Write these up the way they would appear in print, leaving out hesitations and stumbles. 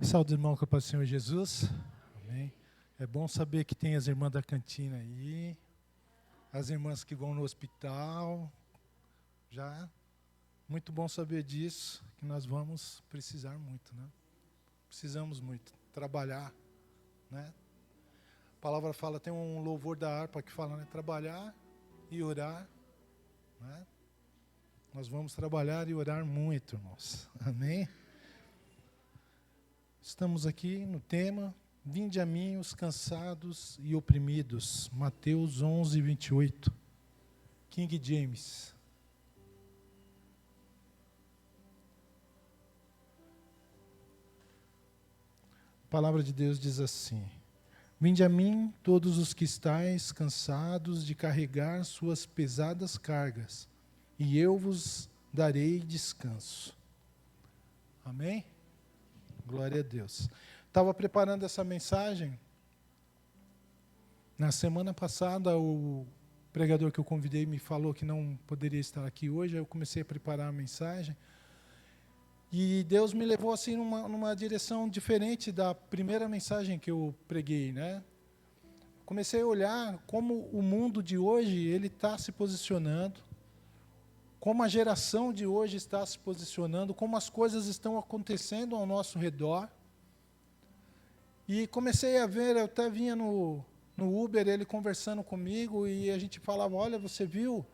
Saúde, irmão, com a paz do Senhor Jesus. Amém. É bom saber que tem as irmãs da cantina aí, as irmãs que vão no hospital. Já, muito bom saber disso, que nós vamos precisar muito, né? Precisamos muito trabalhar, né? A palavra fala, tem um louvor da harpa que fala, né? Trabalhar e orar, né? Nós vamos trabalhar e orar muito, irmãos. Amém? Estamos aqui no tema, vinde a mim os cansados e oprimidos, Mateus 11, 28, King James. A palavra de Deus diz assim, vinde a mim todos os que estáis cansados de carregar suas pesadas cargas, e eu vos darei descanso. Amém? Glória a Deus. Estava preparando essa mensagem. Na semana passada, o pregador que eu convidei me falou que não poderia estar aqui hoje. Aí eu comecei a preparar a mensagem. E Deus me levou assim numa direção diferente da primeira mensagem que eu preguei, né? Comecei a olhar como o mundo de hoje ele está se posicionando, como a geração de hoje está se posicionando, como as coisas estão acontecendo ao nosso redor. E comecei a ver, eu até vinha no Uber, ele conversando comigo, e a gente falava, olha, você viu?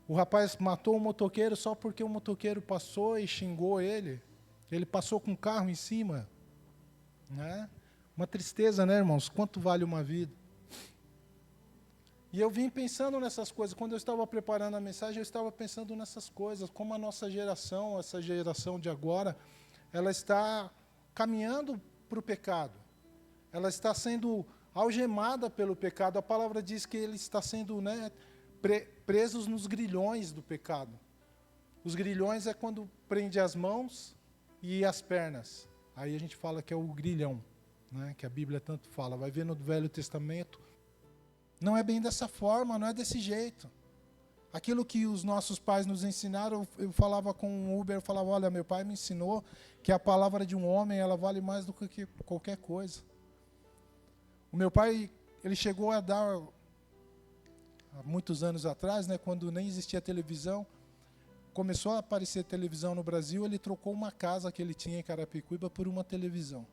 O rapaz matou um motoqueiro só porque o motoqueiro passou e xingou ele. Ele passou com o carro em cima. Né? Uma tristeza, né, irmãos? Quanto vale uma vida? E eu vim pensando nessas coisas. Quando eu estava preparando a mensagem, eu estava pensando nessas coisas. Como a nossa geração, essa geração de agora, ela está caminhando para o pecado. Ela está sendo algemada pelo pecado. A palavra diz que ele está sendo, né, presos nos grilhões do pecado. Os grilhões é quando prende as mãos e as pernas. Aí a gente fala que é o grilhão, né, que a Bíblia tanto fala. Vai ver no Velho Testamento. Não é bem dessa forma, não é desse jeito. Aquilo que os nossos pais nos ensinaram, eu falava com o Uber, eu falava, olha, meu pai me ensinou que a palavra de um homem, ela vale mais do que qualquer coisa. O meu pai, ele chegou a dar, há muitos anos atrás, né, quando nem existia televisão, começou a aparecer televisão no Brasil, ele trocou uma casa que ele tinha em Carapicuíba por uma televisão.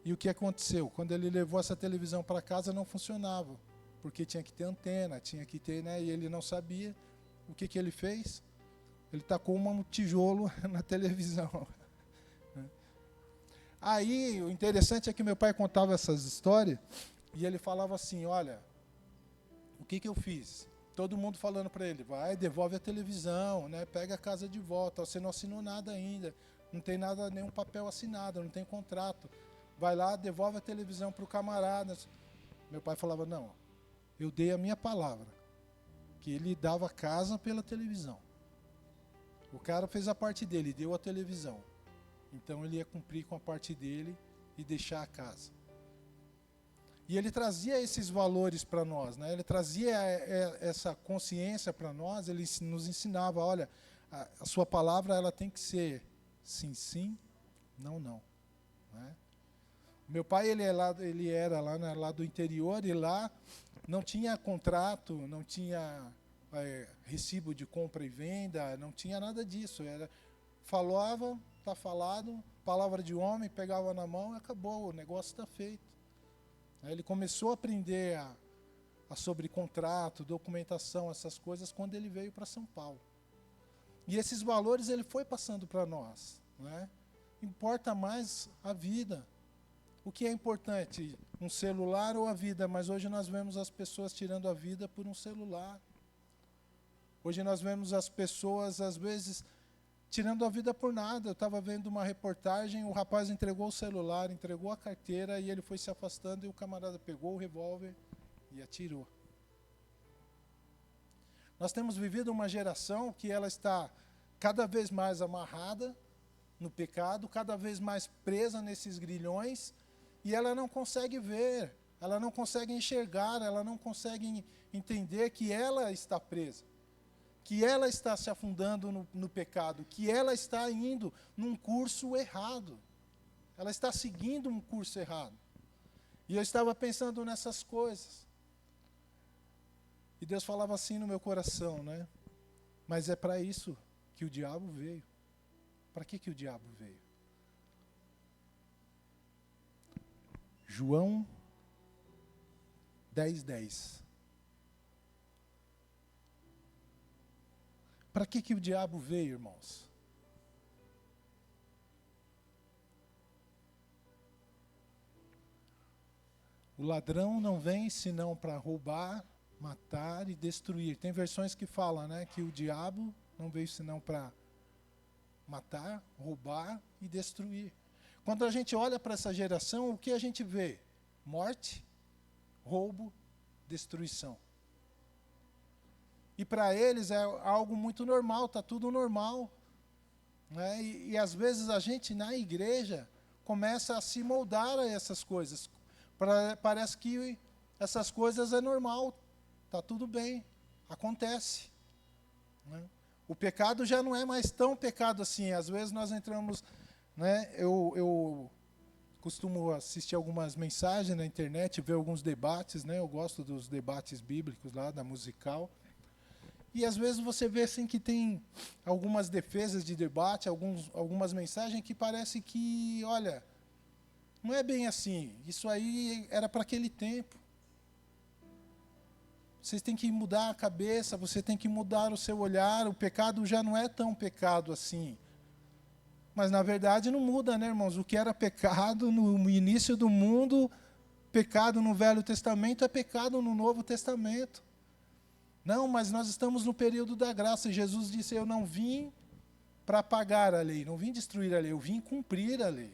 E o que aconteceu? Quando ele levou essa televisão para casa, não funcionava, porque tinha que ter antena, tinha que ter, né, e ele não sabia. O que ele fez? Ele tacou um tijolo na televisão. Aí, o interessante é que meu pai contava essas histórias, e ele falava assim, olha, o que eu fiz? Todo mundo falando para ele, vai, devolve a televisão, né, pega a casa de volta, você não assinou nada ainda, não tem nada, nenhum papel assinado, não tem contrato. Vai lá, devolve a televisão para o camarada. Meu pai falava, não, eu dei a minha palavra, que ele dava casa pela televisão. O cara fez a parte dele, deu a televisão. Então ele ia cumprir com a parte dele e deixar a casa. E ele trazia esses valores para nós, né? Ele trazia essa consciência para nós, ele nos ensinava, olha, a sua palavra ela tem que ser sim, sim, não, não. Né? Meu pai ele era lá do interior e lá não tinha contrato, não tinha recibo de compra e venda, não tinha nada disso. Falava, está falado, palavra de homem, pegava na mão e acabou, o negócio está feito. Aí ele começou a aprender sobre contrato, documentação, essas coisas, quando ele veio para São Paulo. E esses valores ele foi passando para nós. Né? Importa mais a vida. O que é importante? Um celular ou a vida? Mas hoje nós vemos as pessoas tirando a vida por um celular. Hoje nós vemos as pessoas, às vezes, tirando a vida por nada. Eu estava vendo uma reportagem, o rapaz entregou o celular, entregou a carteira e ele foi se afastando e o camarada pegou o revólver e atirou. Nós temos vivido uma geração que ela está cada vez mais amarrada no pecado, cada vez mais presa nesses grilhões, e ela não consegue ver, ela não consegue enxergar, ela não consegue entender que ela está presa. que ela está se afundando no pecado, que ela está indo num curso errado. Ela está seguindo um curso errado. E eu estava pensando nessas coisas. E Deus falava assim no meu coração, né? Mas é para isso que o diabo veio. Para que o diabo veio? João 10:10. Para que o diabo veio, irmãos? O ladrão não vem senão para roubar, matar e destruir. Tem versões que falam, né, que o diabo não veio senão para matar, roubar e destruir. Quando a gente olha para essa geração, o que a gente vê? Morte, roubo, destruição. E para eles é algo muito normal, está tudo normal. Né? E às vezes a gente, na igreja, começa a se moldar a essas coisas. Parece que essas coisas é normal, está tudo bem, acontece. Né? O pecado já não é mais tão pecado assim. Às vezes nós entramos... Né? Eu costumo assistir algumas mensagens na internet, ver alguns debates. Né? Eu gosto dos debates bíblicos lá, da Musical. E às vezes você vê assim que tem algumas defesas de debate, algumas mensagens que parece que, olha, não é bem assim. Isso aí era para aquele tempo. Vocês têm que mudar a cabeça, você tem que mudar o seu olhar. O pecado já não é tão pecado assim. Mas na verdade não muda, né, irmãos? O que era pecado no início do mundo, pecado no Velho Testamento, é pecado no Novo Testamento. Não, mas nós estamos no período da graça. E Jesus disse, eu não vim para apagar a lei, não vim destruir a lei, eu vim cumprir a lei.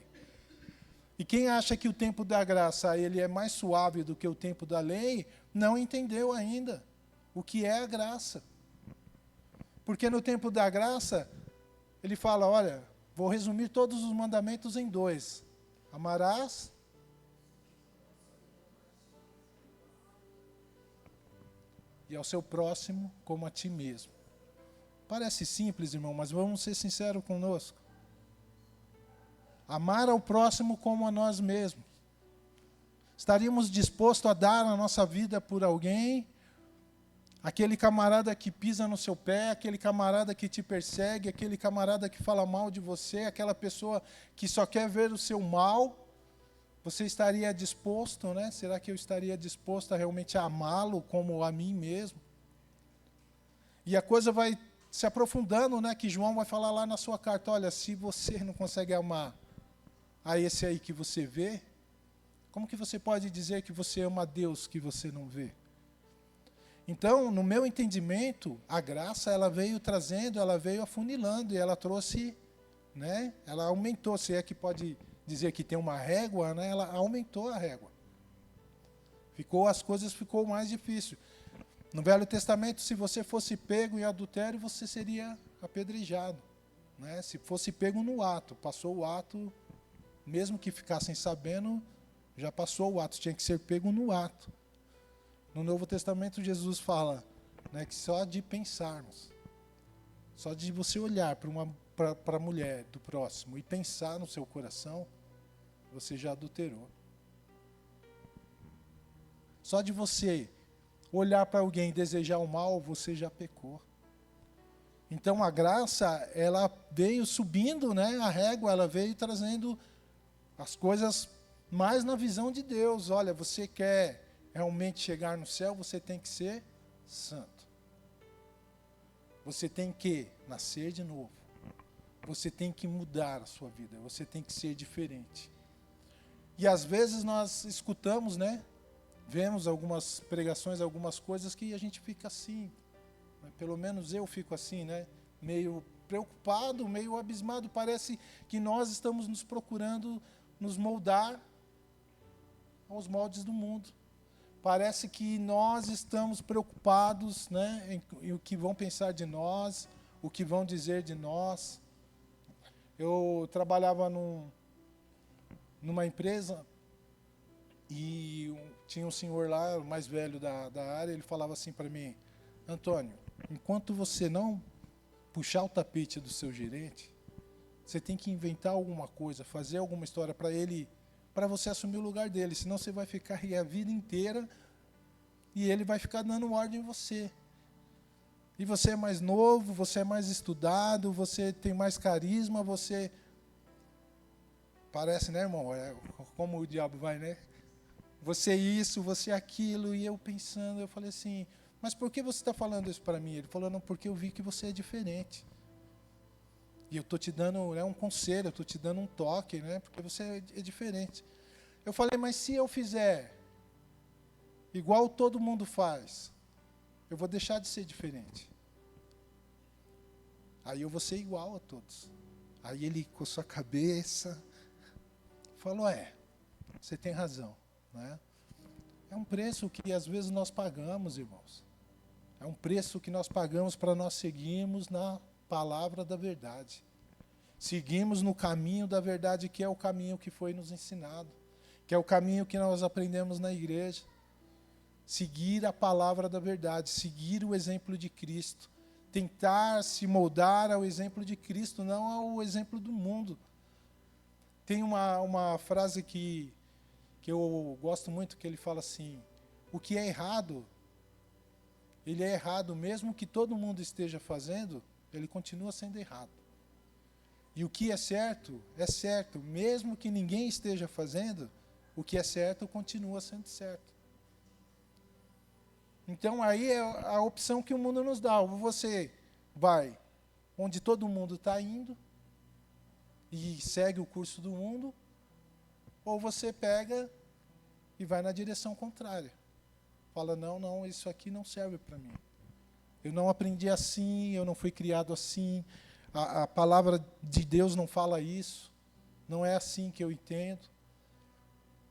E quem acha que o tempo da graça ele é mais suave do que o tempo da lei, não entendeu ainda o que é a graça. Porque no tempo da graça, ele fala, olha, vou resumir todos os mandamentos em 2. Amarás e ao seu próximo como a ti mesmo. Parece simples, irmão, mas vamos ser sinceros conosco. Amar ao próximo como a nós mesmos. Estaríamos dispostos a dar a nossa vida por alguém? Aquele camarada que pisa no seu pé, aquele camarada que te persegue, aquele camarada que fala mal de você, aquela pessoa que só quer ver o seu mal, você estaria disposto, né? Será que eu estaria disposto a realmente amá-lo como a mim mesmo? E a coisa vai se aprofundando, né? Que João vai falar lá na sua carta, olha, se você não consegue amar a esse aí que você vê, como que você pode dizer que você ama a Deus que você não vê? Então, no meu entendimento, a graça ela veio trazendo, ela veio afunilando e ela trouxe, né? Ela aumentou, se é que pode dizer que tem uma régua, né? Ela aumentou a régua. As coisas ficou mais difícil. No Velho Testamento, se você fosse pego em adultério, você seria apedrejado, né? Se fosse pego no ato, passou o ato, mesmo que ficassem sabendo, já passou o ato, tinha que ser pego no ato. No Novo Testamento, Jesus fala, né, que só de pensarmos, só de você olhar para a mulher do próximo e pensar no seu coração, você já adulterou. Só de você olhar para alguém e desejar o mal, você já pecou. Então a graça, ela veio subindo, né, a régua, ela veio trazendo as coisas mais na visão de Deus. Olha, você quer realmente chegar no céu, você tem que ser santo. Você tem que nascer de novo. Você tem que mudar a sua vida, você tem que ser diferente. E às vezes nós escutamos, né? Vemos algumas pregações, algumas coisas que a gente fica assim, né? Pelo menos eu fico assim, né? Meio preocupado, meio abismado. Parece que nós estamos nos procurando nos moldar aos moldes do mundo. Parece que nós estamos preocupados, né, em o que vão pensar de nós, o que vão dizer de nós. Eu trabalhava numa empresa e tinha um senhor lá, o mais velho da área, ele falava assim para mim, Antônio, enquanto você não puxar o tapete do seu gerente, você tem que inventar alguma coisa, fazer alguma história para você assumir o lugar dele, senão você vai ficar aí a vida inteira e ele vai ficar dando ordem em você. E você é mais novo, você é mais estudado, você tem mais carisma, você... Parece, né, irmão? É como o diabo vai, né? Você isso, você aquilo. E eu pensando, eu falei assim, mas por que você está falando isso para mim? Ele falou, não, porque eu vi que você é diferente. E eu estou te dando, né, um conselho, eu estou te dando um toque, né, porque você é diferente. Eu falei, mas se eu fizer igual todo mundo faz, eu vou deixar de ser diferente. Aí eu vou ser igual a todos. Aí ele coçou a cabeça, falou, você tem razão. Né? É um preço que às vezes nós pagamos, irmãos. É um preço que nós pagamos para nós seguirmos na palavra da verdade. Seguimos no caminho da verdade, que é o caminho que foi nos ensinado, que é o caminho que nós aprendemos na igreja. Seguir a palavra da verdade, seguir o exemplo de Cristo, tentar se moldar ao exemplo de Cristo, não ao exemplo do mundo. Tem uma frase que eu gosto muito, que ele fala assim, o que é errado, ele é errado, mesmo que todo mundo esteja fazendo, ele continua sendo errado. E o que é certo, mesmo que ninguém esteja fazendo, o que é certo continua sendo certo. Então aí é a opção que o mundo nos dá. Ou você vai onde todo mundo está indo e segue o curso do mundo, ou você pega e vai na direção contrária. Fala, não, isso aqui não serve para mim. Eu não aprendi assim, eu não fui criado assim, a palavra de Deus não fala isso, não é assim que eu entendo.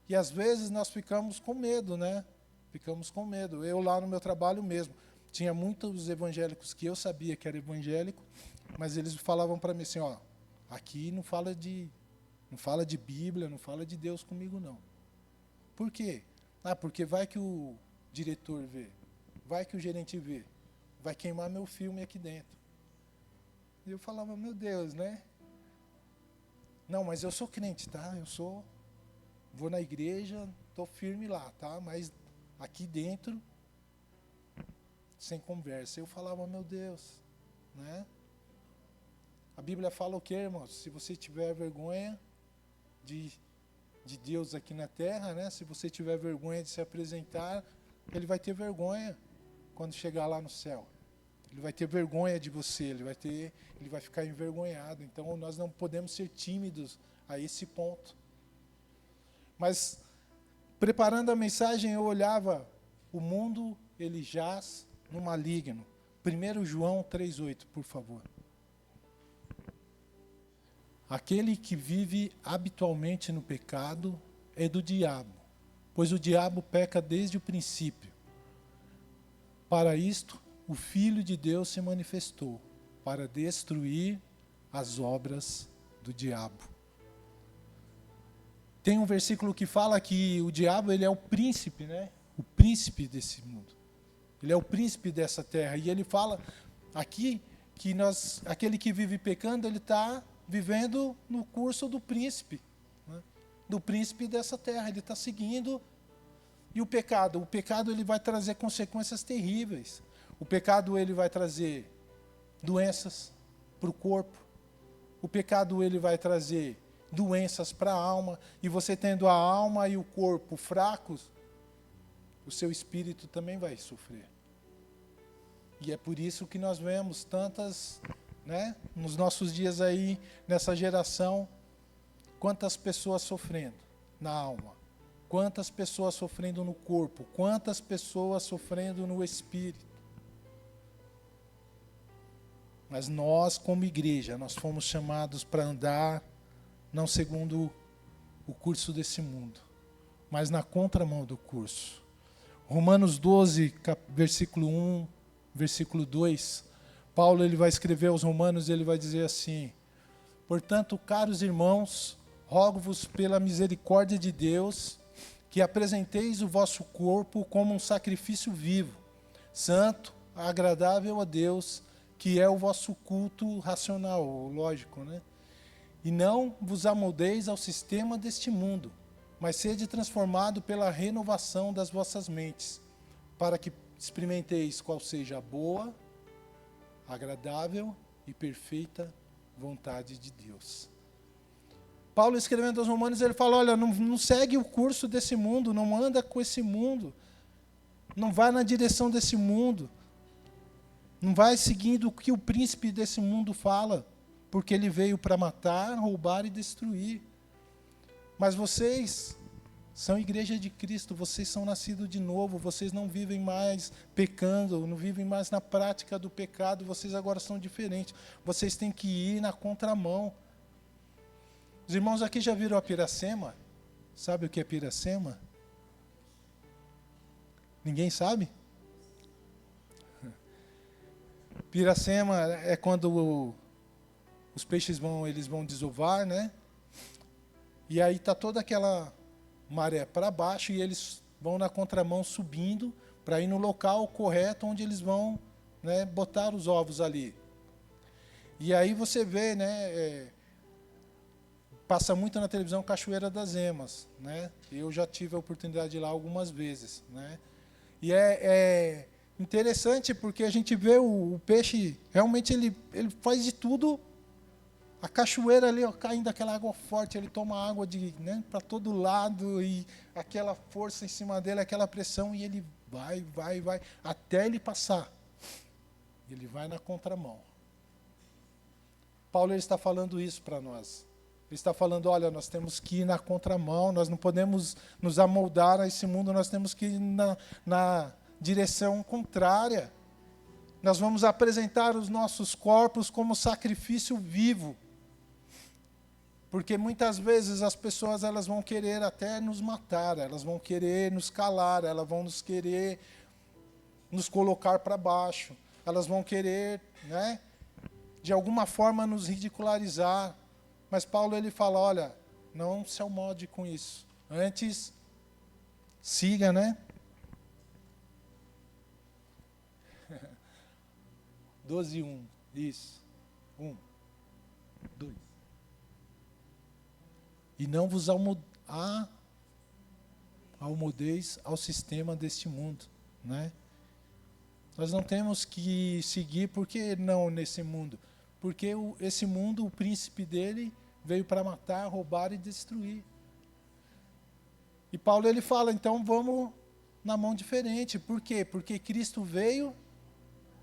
E às vezes nós ficamos com medo, né? Ficamos com medo. Eu lá no meu trabalho mesmo, tinha muitos evangélicos que eu sabia que era evangélico, mas eles falavam para mim assim, aqui não fala de Bíblia, não fala de Deus comigo não. Por quê? Porque vai que o diretor vê, vai que o gerente vê, vai queimar meu filme aqui dentro. E eu falava, meu Deus, né? Não, mas eu sou crente, tá? Vou na igreja, estou firme lá, tá? Mas aqui dentro, sem conversa. Eu falava, meu Deus, né? A Bíblia fala o quê, irmãos? Se você tiver vergonha de Deus aqui na terra, né? Se você tiver vergonha de se apresentar, ele vai ter vergonha quando chegar lá no céu. Ele vai ter vergonha de você, ele vai ficar envergonhado. Então, nós não podemos ser tímidos a esse ponto. Mas, preparando a mensagem, eu olhava, o mundo, ele jaz no maligno. 1 João 3,8, por favor. Aquele que vive habitualmente no pecado é do diabo, pois o diabo peca desde o princípio. Para isto, o Filho de Deus se manifestou, para destruir as obras do diabo. Tem um versículo que fala que o diabo, ele é o príncipe, né? O príncipe desse mundo. Ele é o príncipe dessa terra. E ele fala aqui que aquele que vive pecando, ele está vivendo no curso do príncipe, né? Do príncipe dessa terra. Ele está seguindo. E o pecado ele vai trazer consequências terríveis. O pecado ele vai trazer doenças para o corpo. O pecado ele vai trazer doenças para a alma. E você tendo a alma e o corpo fracos, o seu espírito também vai sofrer. E é por isso que nós vemos tantas, né, nos nossos dias aí, nessa geração, quantas pessoas sofrendo na alma, quantas pessoas sofrendo no corpo, quantas pessoas sofrendo no espírito. Mas nós, como igreja, nós fomos chamados para andar não segundo o curso desse mundo, mas na contramão do curso. Romanos 12, versículo 1, versículo 2, Paulo ele vai escrever aos Romanos e ele vai dizer assim: portanto, caros irmãos, rogo-vos pela misericórdia de Deus, que apresenteis o vosso corpo como um sacrifício vivo, santo, agradável a Deus, que é o vosso culto racional, lógico, né? E não vos amoldeis ao sistema deste mundo, mas sede transformado pela renovação das vossas mentes, para que experimenteis qual seja a boa, agradável e perfeita vontade de Deus. Paulo, escrevendo aos Romanos, ele fala, olha, não segue o curso desse mundo, não anda com esse mundo, não vai na direção desse mundo, não vai seguindo o que o príncipe desse mundo fala, porque ele veio para matar, roubar e destruir. Mas vocês são igreja de Cristo, vocês são nascidos de novo, vocês não vivem mais pecando, não vivem mais na prática do pecado, vocês agora são diferentes. Vocês têm que ir na contramão. Os irmãos aqui já viram a piracema? Sabe o que é piracema? Ninguém sabe? Piracema é quando os peixes vão desovar, né? E aí está toda aquela maré para baixo e eles vão na contramão subindo para ir no local correto onde eles vão, né, botar os ovos ali. E aí você vê, né, passa muito na televisão Cachoeira das Emas, né? Eu já tive a oportunidade de ir lá algumas vezes, né? E é interessante porque a gente vê o peixe, realmente ele faz de tudo. A cachoeira ali, ó, caindo aquela água forte, ele toma água né, para todo lado, e aquela força em cima dele, aquela pressão, e ele vai, até ele passar. Ele vai na contramão. Paulo ele está falando isso para nós. Ele está falando, olha, nós temos que ir na contramão, nós não podemos nos amoldar a esse mundo, nós temos que ir na direção contrária. Nós vamos apresentar os nossos corpos como sacrifício vivo. Porque muitas vezes as pessoas elas vão querer até nos matar, elas vão querer nos calar, elas vão querer nos colocar para baixo, elas vão querer, né, de alguma forma nos ridicularizar. Mas Paulo ele fala, olha, não se amolde com isso. Antes, siga, né? 12:1, isso. 1, 2. E não vos almodeis ao sistema deste mundo, né? Nós não temos que seguir, por que não nesse mundo? Porque esse mundo, o príncipe dele, veio para matar, roubar e destruir. E Paulo ele fala, então vamos na mão diferente. Por quê? Porque Cristo veio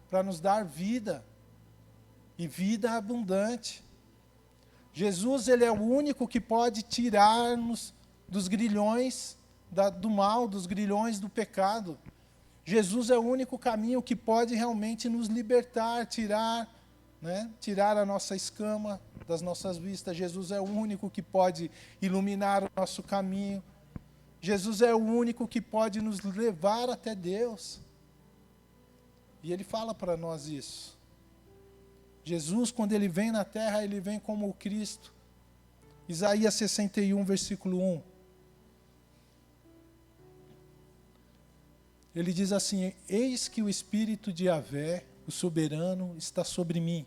para nos dar vida, e vida abundante. Jesus ele é o único que pode tirar-nos dos grilhões do mal, dos grilhões do pecado. Jesus é o único caminho que pode realmente nos libertar, tirar a nossa escama das nossas vistas. Jesus é o único que pode iluminar o nosso caminho. Jesus é o único que pode nos levar até Deus. E ele fala para nós isso. Jesus, quando ele vem na terra, ele vem como o Cristo. Isaías 61, versículo 1. Ele diz assim, eis que o Espírito de Yahvé, o soberano, está sobre mim,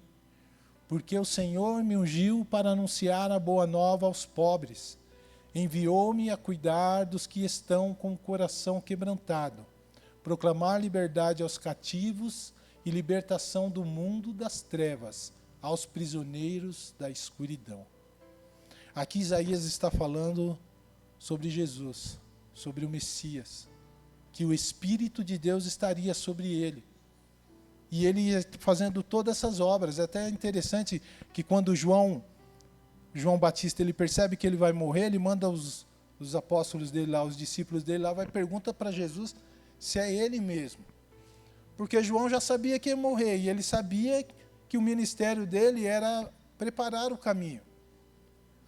porque o Senhor me ungiu para anunciar a boa nova aos pobres. Enviou-me a cuidar dos que estão com o coração quebrantado, proclamar liberdade aos cativos e libertação do mundo das trevas, aos prisioneiros da escuridão. Aqui Isaías está falando sobre Jesus, sobre o Messias, que o Espírito de Deus estaria sobre ele. E ele ia fazendo todas essas obras. É até interessante que quando João Batista ele percebe que ele vai morrer, ele manda os apóstolos dele lá, os discípulos dele lá, vai pergunta para Jesus se é ele mesmo. Porque João já sabia que ia morrer, e ele sabia que o ministério dele era preparar o caminho.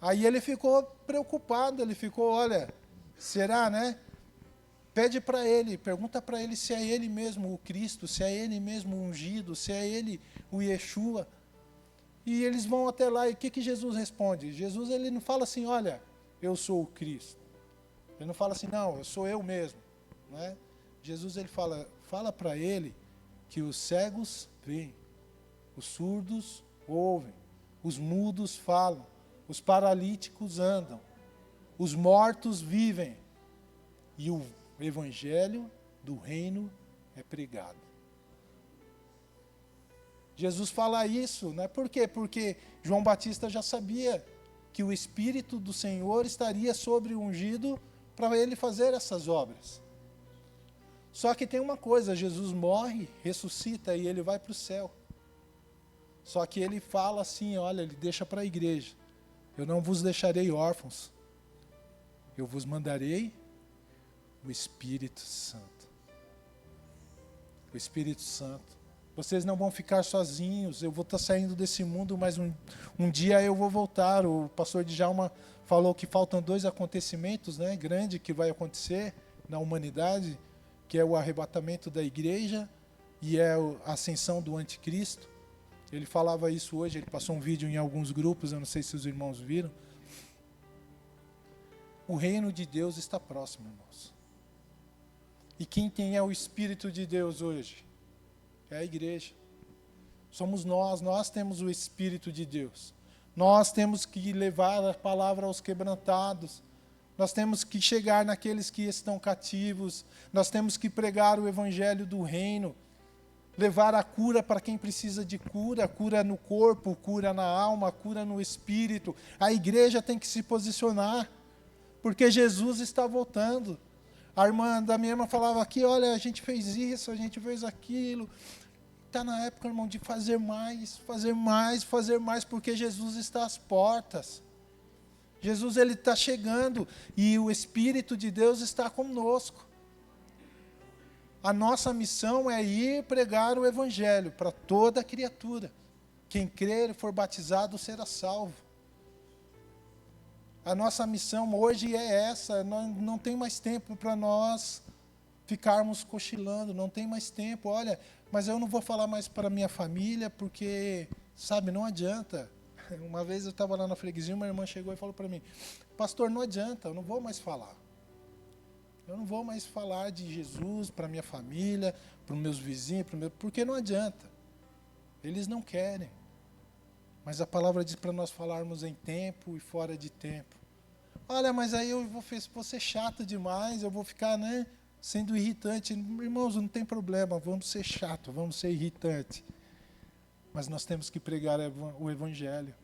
Aí ele ficou preocupado, ele ficou, olha, será, né? Pede para ele, pergunta para ele se é ele mesmo o Cristo, se é ele mesmo o ungido, se é ele o Yeshua. E eles vão até lá, e o que Jesus responde? Jesus ele não fala assim, olha, eu sou o Cristo. Ele não fala assim, não, eu sou eu mesmo. Né? Jesus ele fala para ele que os cegos veem, os surdos ouvem, os mudos falam, os paralíticos andam, os mortos vivem, e o evangelho do reino é pregado. Jesus fala isso, né? Por quê? Porque João Batista já sabia que o Espírito do Senhor estaria sobre o ungido para ele fazer essas obras. Só que tem uma coisa, Jesus morre, ressuscita e ele vai para o céu. Só que ele fala assim, olha, ele deixa para a igreja: eu não vos deixarei órfãos, eu vos mandarei o Espírito Santo. O Espírito Santo. Vocês não vão ficar sozinhos, eu vou estar saindo desse mundo, mas um dia eu vou voltar. O pastor Djalma falou que faltam 2 acontecimentos, né, grandes que vai acontecer na humanidade, que é o arrebatamento da igreja e é a ascensão do anticristo. Ele falava isso hoje, ele passou um vídeo em alguns grupos, eu não sei se os irmãos viram. O reino de Deus está próximo, irmãos. E quem tem o Espírito de Deus hoje? É a igreja. Somos nós temos o Espírito de Deus. Nós temos que levar a palavra aos quebrantados. Nós temos que chegar naqueles que estão cativos. Nós temos que pregar o evangelho do reino. Levar a cura para quem precisa de cura, cura no corpo, cura na alma, cura no espírito. A igreja tem que se posicionar, porque Jesus está voltando. A irmã da minha irmã falava aqui, olha, a gente fez isso, a gente fez aquilo. Está na época, irmão, de fazer mais, fazer mais, fazer mais, porque Jesus está às portas. Jesus, ele está chegando e o Espírito de Deus está conosco. A nossa missão é ir pregar o Evangelho para toda criatura. Quem crer e for batizado será salvo. A nossa missão hoje é essa, não tem mais tempo para nós ficarmos cochilando, não tem mais tempo. Olha, mas eu não vou falar mais para minha família, porque, sabe, não adianta. Uma vez eu estava lá na freguesia, uma irmã chegou e falou para mim: pastor, não adianta, eu não vou mais falar. Eu não vou mais falar de Jesus para minha família, para os meus vizinhos, porque não adianta. Eles não querem. Mas a palavra diz para nós falarmos em tempo e fora de tempo. Olha, mas aí eu vou ser chato demais, eu vou ficar, né, sendo irritante. Irmãos, não tem problema, vamos ser chato, vamos ser irritante. Mas nós temos que pregar o Evangelho,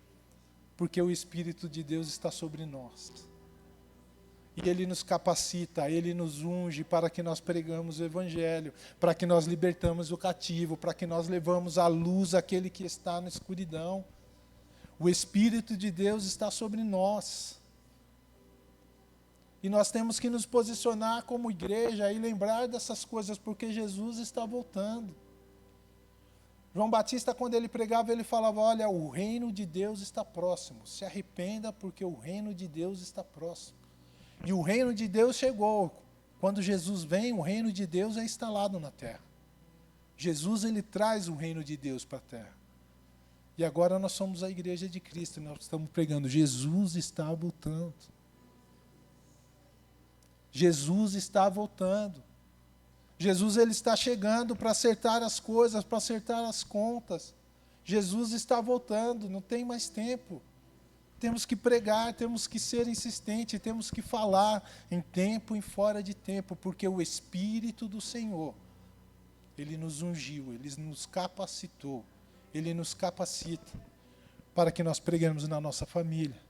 porque o Espírito de Deus está sobre nós. E Ele nos capacita, Ele nos unge para que nós pregamos o Evangelho, para que nós libertamos o cativo, para que nós levamos à luz aquele que está na escuridão. O Espírito de Deus está sobre nós. E nós temos que nos posicionar como igreja e lembrar dessas coisas, porque Jesus está voltando. João Batista, quando ele pregava, ele falava: olha, o reino de Deus está próximo. Se arrependa, porque o reino de Deus está próximo. E o reino de Deus chegou. Quando Jesus vem, o reino de Deus é instalado na terra. Jesus, ele traz o reino de Deus para a terra. E agora nós somos a igreja de Cristo, nós estamos pregando: Jesus está voltando. Jesus está voltando. Jesus, ele está chegando para acertar as coisas, para acertar as contas. Jesus está voltando, não tem mais tempo. Temos que pregar, temos que ser insistentes, temos que falar em tempo e fora de tempo, porque o Espírito do Senhor, ele nos ungiu, ele nos capacitou, ele nos capacita para que nós preguemos na nossa família,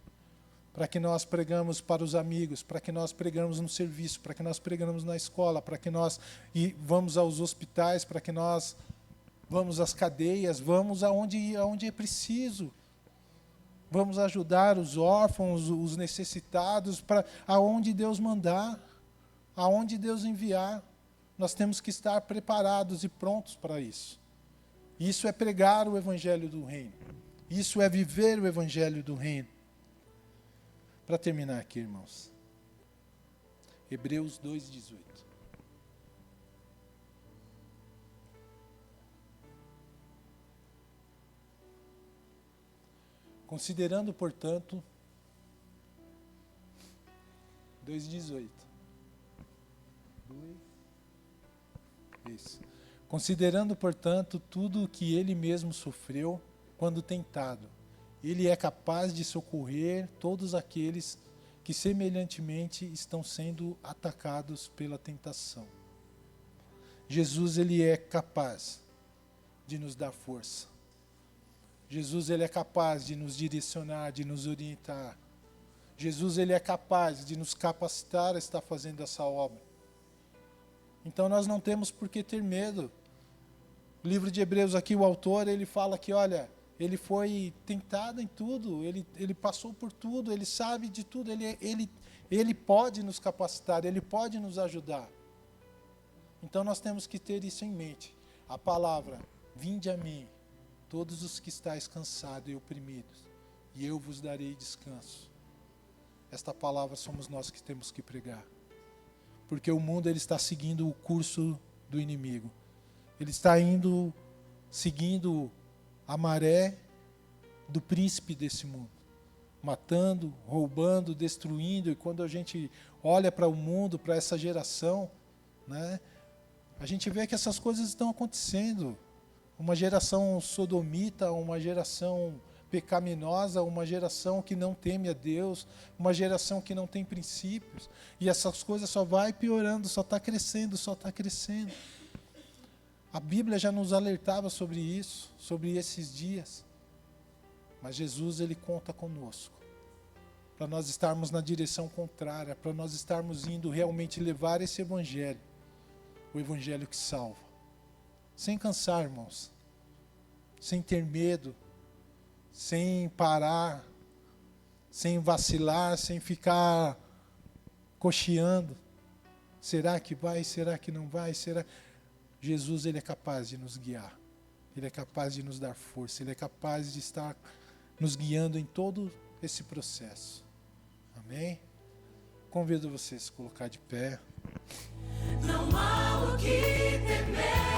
para que nós pregamos para os amigos, para que nós pregamos no serviço, para que nós pregamos na escola, para que nós vamos aos hospitais, para que nós vamos às cadeias, vamos aonde é preciso. Vamos ajudar os órfãos, os necessitados, para aonde Deus mandar, aonde Deus enviar. Nós temos que estar preparados e prontos para isso. Isso é pregar o Evangelho do Reino. Isso é viver o Evangelho do Reino. Para terminar aqui, irmãos. Hebreus 2:18. Considerando, portanto, 2:18. Isso. Considerando, portanto, tudo o que ele mesmo sofreu quando tentado, ele é capaz de socorrer todos aqueles que semelhantemente estão sendo atacados pela tentação. Jesus, ele é capaz de nos dar força. Jesus, ele é capaz de nos direcionar, de nos orientar. Jesus, ele é capaz de nos capacitar a estar fazendo essa obra. Então nós não temos por que ter medo. O livro de Hebreus aqui, o autor, ele fala que, olha, ele foi tentado em tudo, ele passou por tudo, ele sabe de tudo, ele pode nos capacitar, ele pode nos ajudar. Então nós temos que ter isso em mente. A palavra, vinde a mim, todos os que estáis cansados e oprimidos, e eu vos darei descanso. Esta palavra somos nós que temos que pregar. Porque o mundo, ele está seguindo o curso do inimigo. Ele está seguindo a maré do príncipe desse mundo. Matando, roubando, destruindo. E quando a gente olha para o mundo, para essa geração, né, a gente vê que essas coisas estão acontecendo. Uma geração sodomita, uma geração pecaminosa, uma geração que não teme a Deus, uma geração que não tem princípios, e essas coisas só vai piorando, só está crescendo, só está crescendo. A Bíblia já nos alertava sobre isso, sobre esses dias, mas Jesus, ele conta conosco, para nós estarmos na direção contrária, para nós estarmos indo realmente levar esse evangelho, o evangelho que salva, sem cansar, irmãos, sem ter medo, sem parar, sem vacilar, sem ficar cocheando. Será que vai? Será que não vai? Será? Jesus, ele é capaz de nos guiar. Ele é capaz de nos dar força. Ele é capaz de estar nos guiando em todo esse processo. Amém? Convido vocês a se colocar de pé. Não há o que temer.